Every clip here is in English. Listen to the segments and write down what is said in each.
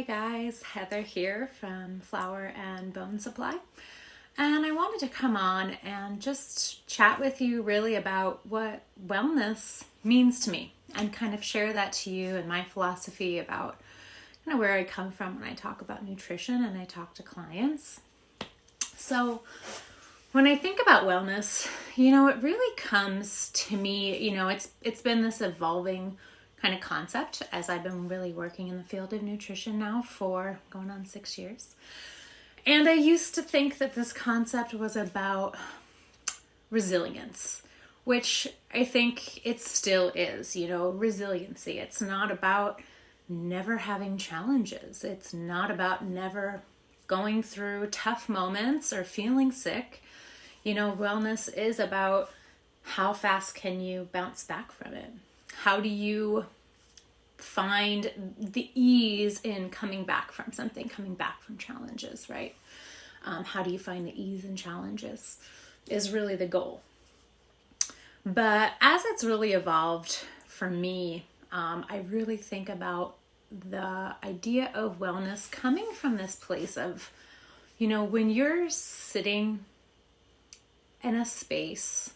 Hi guys, Heather here from Flower and Bone Supply. And I wanted to come on and just chat with you really about what wellness means to me and kind of share that to you and my philosophy about where I come from when I talk about nutrition and I talk to clients. So when I think about wellness, it really comes to me, it's been this evolving kind of concept as I've been really working in the field of nutrition now for going on 6 years. And I used to think that this concept was about resilience, which I think it still is, resiliency. It's not about never having challenges. It's not about never going through tough moments or feeling sick. Wellness is about how fast can you bounce back from it? How do you find the ease in coming back from something, coming back from challenges, right? How do you find the ease in challenges is really the goal. But as it's really evolved for me, I really think about the idea of wellness coming from this place of, when you're sitting in a space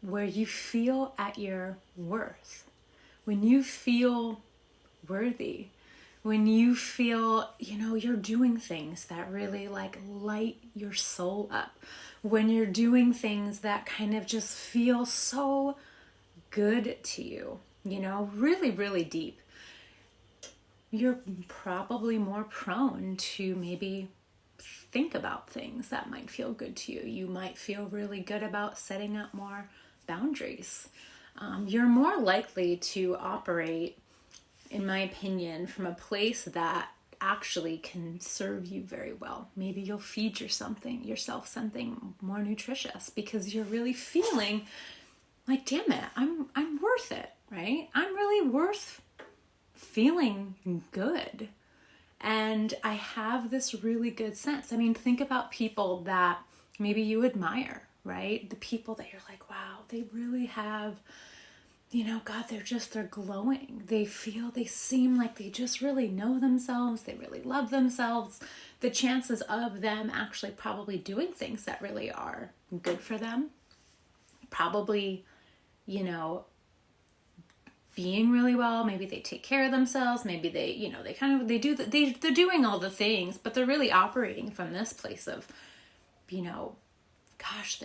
where you feel at your worth, when you feel worthy, when you feel, you're doing things that really light your soul up, when you're doing things that kind of just feel so good to you, really, really deep, you're probably more prone to maybe think about things that might feel good to you. You might feel really good about setting up more boundaries. You're more likely to operate, in my opinion, from a place that actually can serve you very well. Maybe you'll feed yourself something more nutritious because you're really feeling like, damn it, I'm worth it, right? I'm really worth feeling good. And I have this really good sense. I mean, think about people that maybe you admire, right? The people that you're like, wow, they really have, God, they're glowing. They seem like they just really know themselves. They really love themselves. The chances of them actually probably doing things that really are good for them, probably, being really well. Maybe they take care of themselves. Maybe they're doing all the things, but they're really operating from this place of, gosh,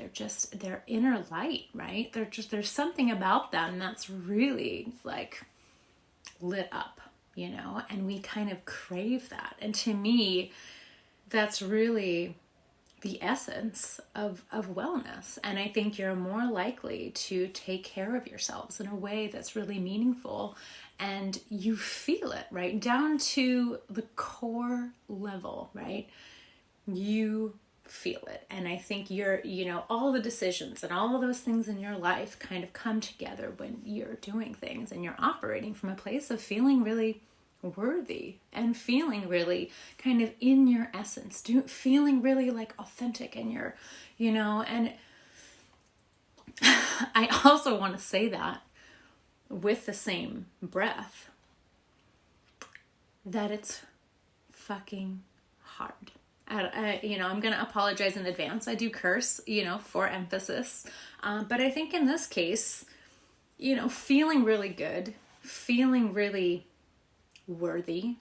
their inner light, right? There's something about them that's really lit up, and we kind of crave that. And to me, that's really the essence of wellness. And I think you're more likely to take care of yourselves in a way that's really meaningful, and you feel it right down to the core level, right? You feel it. And I think all the decisions and all of those things in your life kind of come together when you're doing things and you're operating from a place of feeling really worthy and feeling really kind of in your essence, feeling really authentic in your, and I also want to say that with the same breath that it's fucking hard. I'm going to apologize in advance. I do curse, for emphasis. But I think in this case, feeling really good, feeling really worthy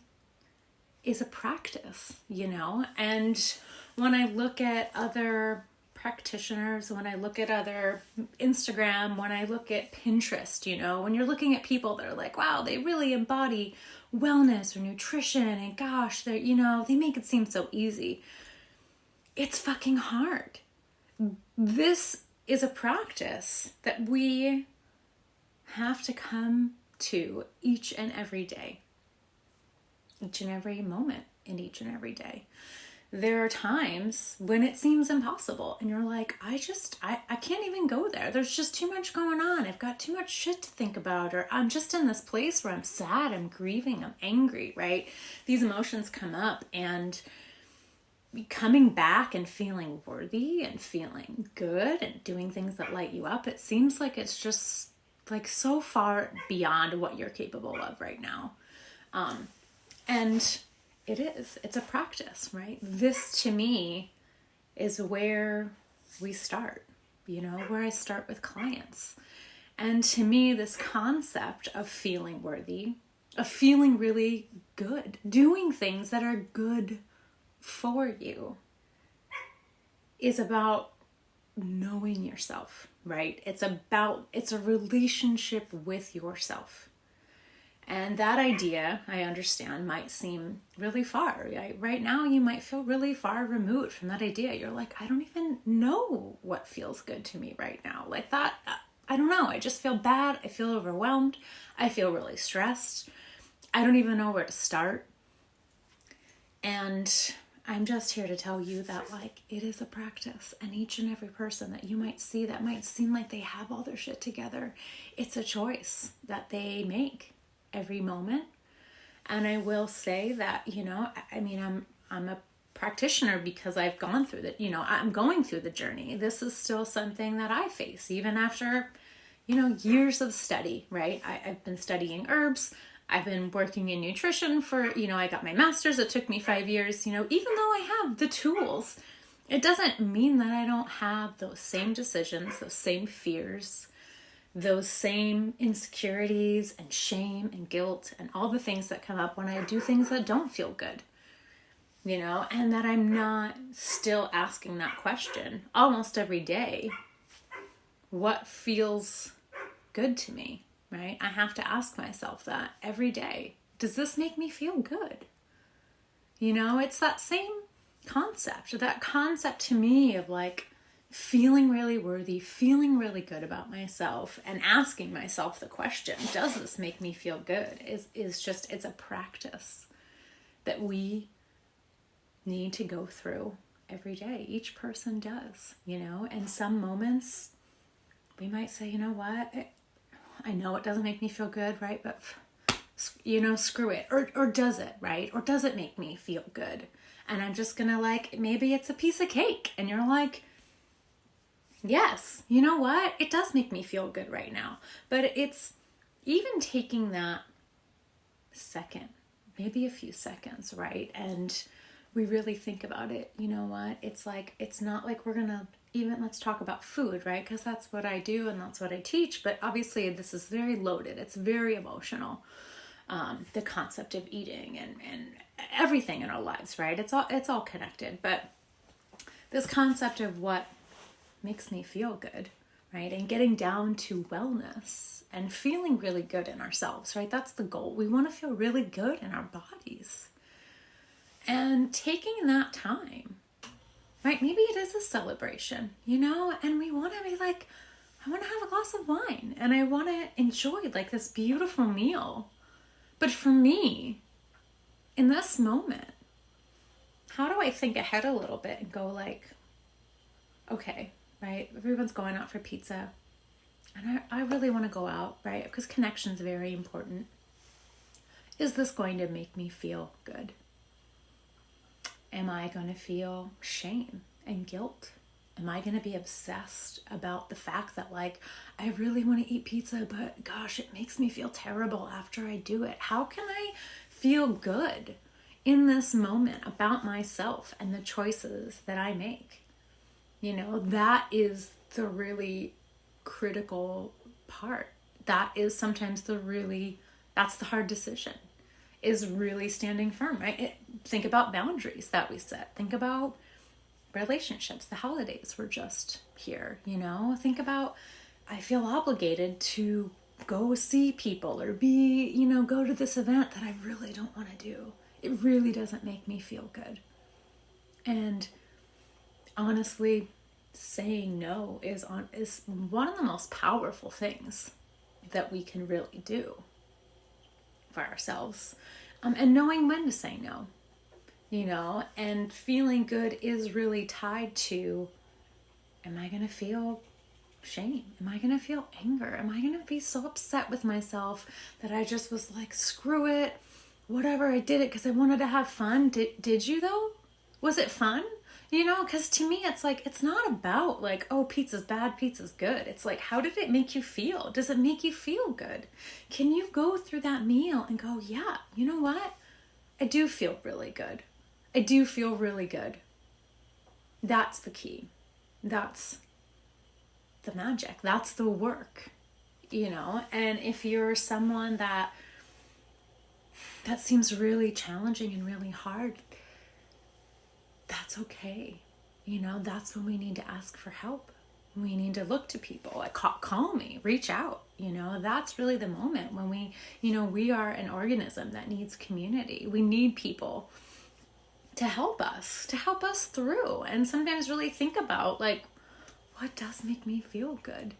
is a practice, and when I look at other practitioners, when I look at other Instagram, when I look at Pinterest, when you're looking at people that are like, wow, they really embody wellness or nutrition, and gosh, they make it seem so easy. It's fucking hard. This is a practice that we have to come to each and every day, each and every moment in each and every day. There are times when it seems impossible and you're like, I can't even go there. There's just too much going on. I've got too much shit to think about, or I'm just in this place where I'm sad, I'm grieving, I'm angry, right? These emotions come up, and coming back and feeling worthy and feeling good and doing things that light you up, it seems like it's just so far beyond what you're capable of right now. And it is. It's a practice, right? This to me is where we start, where I start with clients. And to me, this concept of feeling worthy, of feeling really good, doing things that are good for you, is about knowing yourself, right? It's a relationship with yourself. And that idea, I understand, might seem really far. Right now, you might feel really far removed from that idea. You're like, I don't even know what feels good to me right now. Like that, I don't know. I just feel bad. I feel overwhelmed. I feel really stressed. I don't even know where to start. And I'm just here to tell you that, like, it is a practice. And each and every person that you might see that might seem like they have all their shit together, it's a choice that they make every moment. And I will say that, I'm a practitioner because I've gone through that, I'm going through the journey. This is still something that I face even after, years of study, right? I've been studying herbs. I've been working in nutrition for, I got my master's. It took me 5 years, even though I have the tools, it doesn't mean that I don't have those same decisions, those same fears, those same insecurities and shame and guilt and all the things that come up when I do things that don't feel good, and that I'm not still asking that question almost every day. What feels good to me, right? I have to ask myself that every day. Does this make me feel good? It's that same concept, that concept to me of like, feeling really worthy, feeling really good about myself, and asking myself the question, does this make me feel good? It's a practice that we need to go through every day. Each person does, and some moments we might say, you know what? I know it doesn't make me feel good, right? But, screw it. Or does it, right? Or does it make me feel good? And I'm just going to maybe it's a piece of cake. And you're like, yes, you know what? It does make me feel good right now. But it's even taking that second, maybe a few seconds, right? And we really think about it. You know what? It's not like we're going to let's talk about food, right? Because that's what I do and that's what I teach. But obviously this is very loaded. It's very emotional. The concept of eating and everything in our lives, right? It's all connected. But this concept of what makes me feel good, right? And getting down to wellness and feeling really good in ourselves, right? That's the goal. We want to feel really good in our bodies. And taking that time, right? Maybe it is a celebration, and we want to be like, I want to have a glass of wine and I want to enjoy this beautiful meal. But for me, in this moment, how do I think ahead a little bit and go okay, right? Everyone's going out for pizza and I really want to go out, right? Because connection is very important. Is this going to make me feel good? Am I going to feel shame and guilt? Am I going to be obsessed about the fact that I really want to eat pizza, but gosh, it makes me feel terrible after I do it? How can I feel good in this moment about myself and the choices that I make? That is the really critical part. That is sometimes that's the hard decision, is really standing firm, right? Think about boundaries that we set. Think about relationships. The holidays were just here, Think about, I feel obligated to go see people or go to this event that I really don't want to do. It really doesn't make me feel good. And honestly, saying no is one of the most powerful things that we can really do for ourselves. And knowing when to say no, and feeling good is really tied to, am I going to feel shame? Am I going to feel anger? Am I going to be so upset with myself that I just was like, screw it, whatever, I did it because I wanted to have fun? Did you though? Was it fun? Because to me, it's not about oh, pizza's bad, pizza's good. It's how did it make you feel? Does it make you feel good? Can you go through that meal and go, yeah, you know what? I do feel really good. I do feel really good. That's the key. That's the magic. That's the work, you know? And if you're someone that seems really challenging and really hard, that's okay. You know, that's when we need to ask for help. We need to look to people, like call me, reach out. You know, that's really the moment when we are an organism that needs community. We need people to help us through, and sometimes really think about, like, what does make me feel good?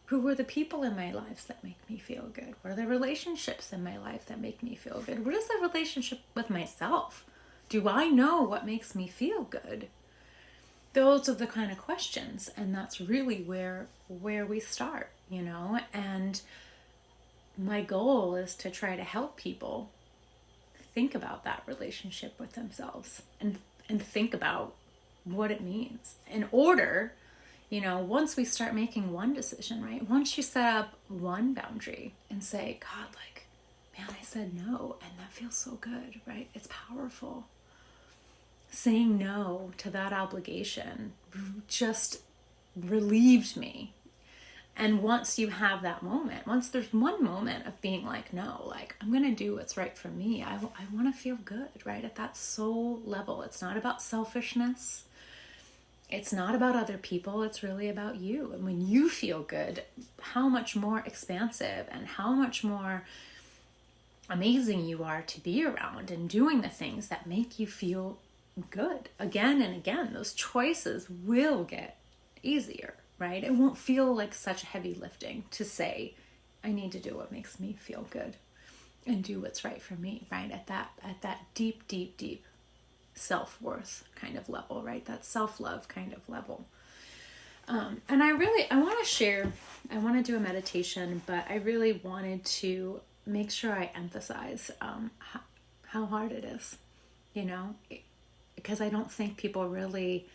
Who are the people in my lives that make me feel good? What are the relationships in my life that make me feel good? What is the relationship with myself? Do I know what makes me feel good? Those are the kind of questions, and that's really where we start, you know? And my goal is to try to help people think about that relationship with themselves and think about what it means in order, you know, once we start making one decision, right? Once you set up one boundary and say, God, like, man, I said no, and that feels so good, right? It's powerful. Saying no to that obligation just relieved me. And once you have that moment, once there's one moment of being like, no, like, I'm going to do what's right for me. I want to feel good, right? At that soul level. It's not about selfishness. It's not about other people. It's really about you. And when you feel good, how much more expansive and how much more amazing you are to be around and doing the things that make you feel good again and again. Those choices will get easier, right? It won't feel like such heavy lifting to say, I need to do what makes me feel good and do what's right for me, right? At that deep, deep, deep self-worth kind of level, right? That self-love kind of level. And I want to share, I want to do a meditation, but I really wanted to make sure I emphasize how hard it is, you know, because I don't think people really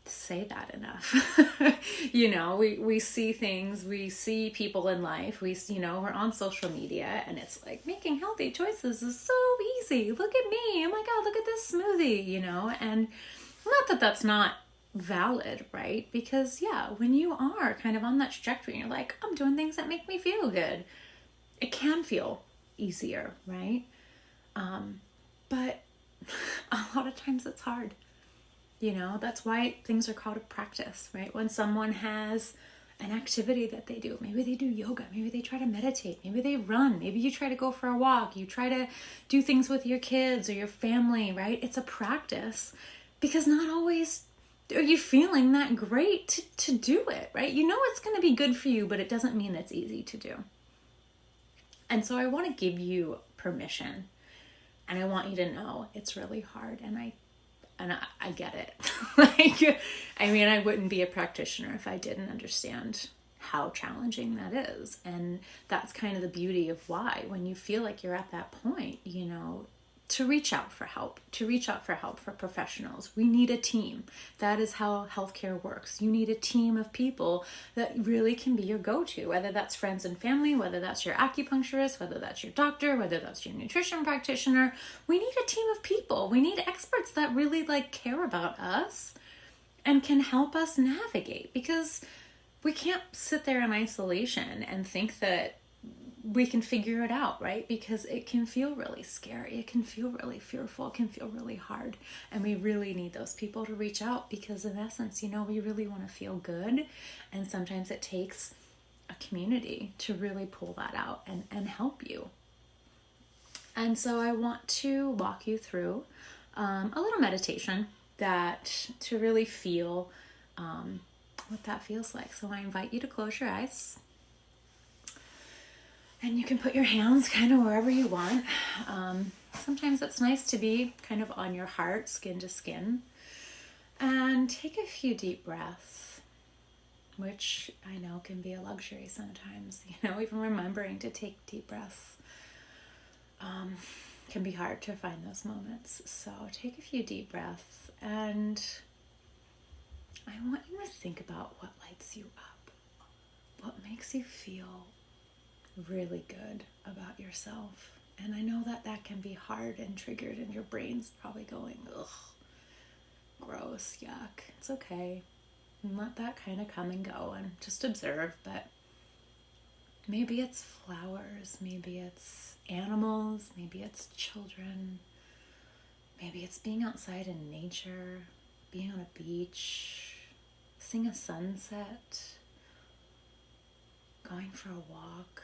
say that enough. You know, we see things, we see people in life, we're on social media, and it's like, making healthy choices is so easy. Look at me. Oh my God, look at this smoothie, you know, and not that that's not valid, right? Because yeah, when you are kind of on that trajectory and you're like, I'm doing things that make me feel good, it can feel easier, right? But a lot of times it's hard. You know, that's why things are called a practice, right? When someone has an activity that they do, maybe they do yoga, maybe they try to meditate, maybe they run, maybe you try to go for a walk, you try to do things with your kids or your family, right? It's a practice, because not always are you feeling that great to do it, right? You know it's going to be good for you, but it doesn't mean it's easy to do. And so I want to give you permission, and I want you to know it's really hard, and I get it. Like, I mean, I wouldn't be a practitioner if I didn't understand how challenging that is. And that's kind of the beauty of why, when you feel like you're at that point, you know, to reach out for help for professionals. We need a team. That is how healthcare works. You need a team of people that really can be your go-to, whether that's friends and family, whether that's your acupuncturist, whether that's your doctor, whether that's your nutrition practitioner. We need a team of people. We need experts that really care about us and can help us navigate, because we can't sit there in isolation and think that we can figure it out, right? Because it can feel really scary. It can feel really fearful. It can feel really hard. And we really need those people to reach out, because in essence, you know, we really want to feel good. And sometimes it takes a community to really pull that out and help you. And so I want to walk you through a little meditation to really feel what that feels like. So I invite you to close your eyes. And you can put your hands kind of wherever you want. Sometimes it's nice to be kind of on your heart, skin to skin. And take a few deep breaths, which I know can be a luxury sometimes. You know, even remembering to take deep breaths can be hard to find those moments. So take a few deep breaths, and I want you to think about what lights you up, what makes you feel really good about yourself. And I know that that can be hard and triggered, and your brain's probably going, ugh, gross, yuck. It's okay. And let that kind of come and go and just observe. But maybe it's flowers, maybe it's animals, maybe it's children, maybe it's being outside in nature, being on a beach, seeing a sunset, going for a walk.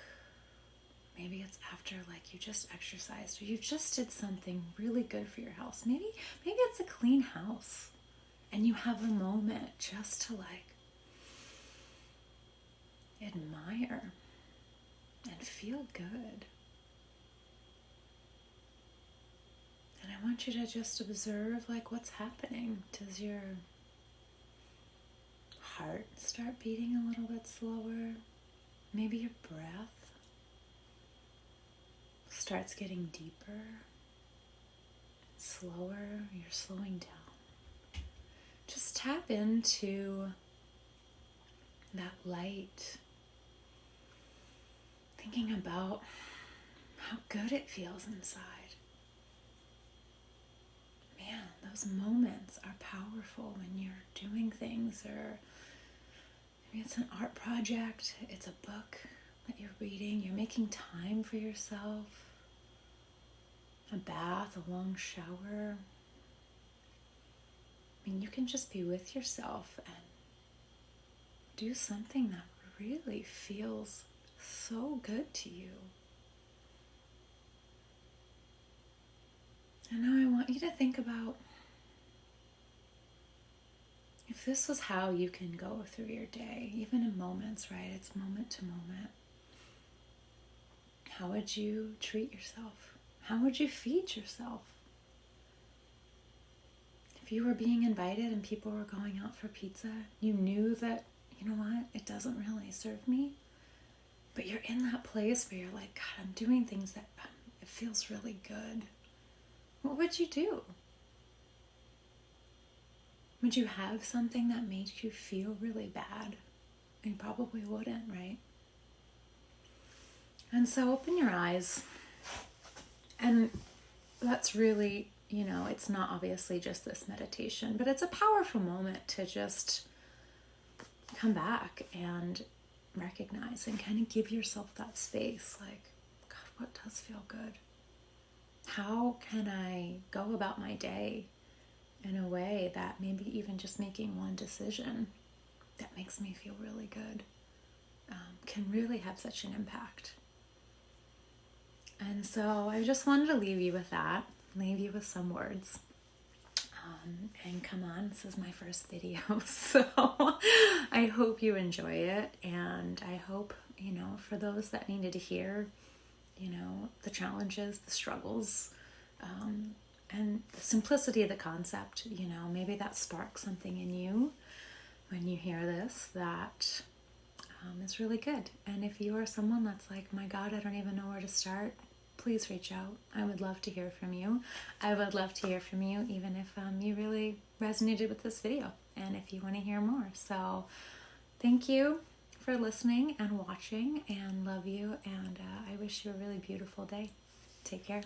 Maybe it's after like you just exercised or you just did something really good for your house. Maybe it's a clean house and you have a moment just to like admire and feel good. And I want you to just observe like what's happening. Does your heart start beating a little bit slower? Maybe your breath starts getting deeper, slower, you're slowing down. Just tap into that light, thinking about how good it feels inside. Man, those moments are powerful when you're doing things, or maybe it's an art project, it's a book that you're reading, you're making time for yourself, a bath, a long shower. I mean, you can just be with yourself and do something that really feels so good to you. And now I want you to think about if this was how you can go through your day, even in moments, right? It's moment to moment. How would you treat yourself? How would you feed yourself? If you were being invited and people were going out for pizza, you knew that, you know what, it doesn't really serve me, but you're in that place where you're like, God, I'm doing things that it feels really good. What would you do? Would you have something that made you feel really bad? You probably wouldn't, right? And so open your eyes. And that's really, it's not obviously just this meditation, but it's a powerful moment to just come back and recognize and kind of give yourself that space. Like, God, what does feel good? How can I go about my day in a way that maybe even just making one decision that makes me feel really good can really have such an impact? And so I just wanted to leave you with that, leave you with some words. And come on, this is my first video, so I hope you enjoy it. And I hope, for those that needed to hear, the challenges, the struggles, and the simplicity of the concept, maybe that sparks something in you when you hear this that is really good. And if you are someone that's like, my God, I don't even know where to start, please reach out. I would love to hear from you. I would love to hear from you, even if you really resonated with this video and if you want to hear more. So thank you for listening and watching, and love you. And I wish you a really beautiful day. Take care.